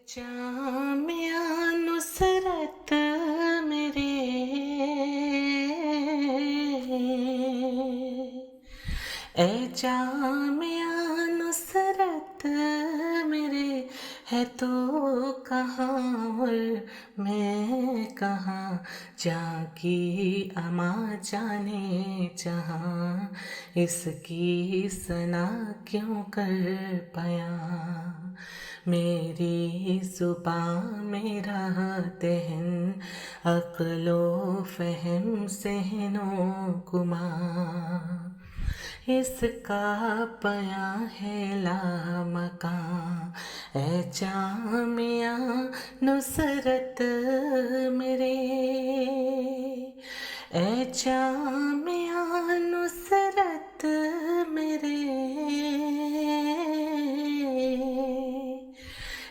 जामिया नुसरत मेरे ए जामिया नुसरत मेरे है तो कहाँ और मैं कहाँ जाकी अमा जाने जहाँ इसकी सना क्यों कर पाया मेरी ज़ुबां मेरा दहन अक्लो फहम सहनो गुमा इसका पया है लामकां ए जामिया नुसरत मेरे ए जामिया नुसरत मेरे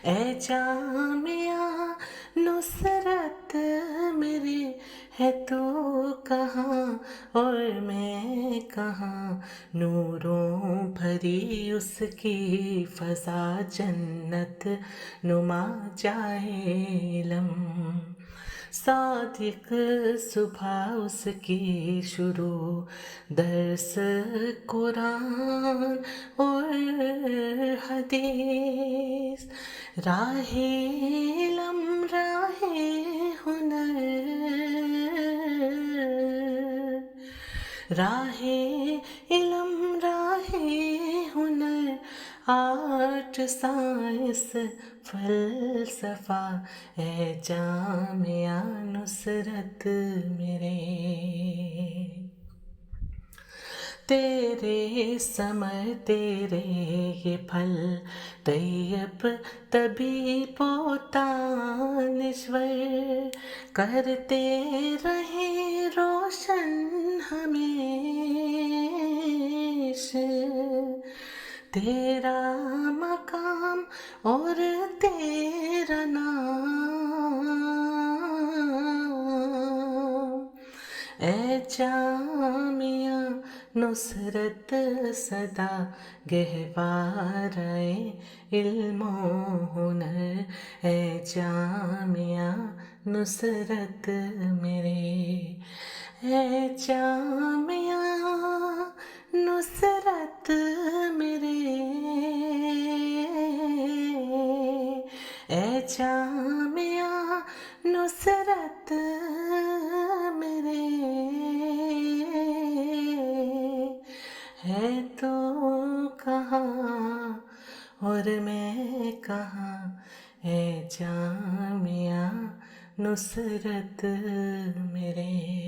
ए जामिया नुसरत मेरे है तू कहाँ और मैं कहाँ नूरों भरी उसकी फ़ज़ा जन्नत नुमा जाए लम सादिक सुबह उसकी शुरू दर्स कुरान और हदीस राहे इल्म राहे हुनर राहे इल्म राहे हुनर आर्ट साइंस फलसफा है जामिया नुसरत मेरे तेरे समर तेरे ये फल तैयब तभी पोता निश्वर करते रहे रोशन हमेश तेरा मकाम और तेरा नाम ए जामिया नुसरत सदा गहवारे इल्मो हुनर ए जामिया नुसरत मेरे ए जामिया नुसरत मेरे ए जामिया नुसरत मेरे है तो कहाँ और मैं कहाँ है जामिया नुसरत मेरे।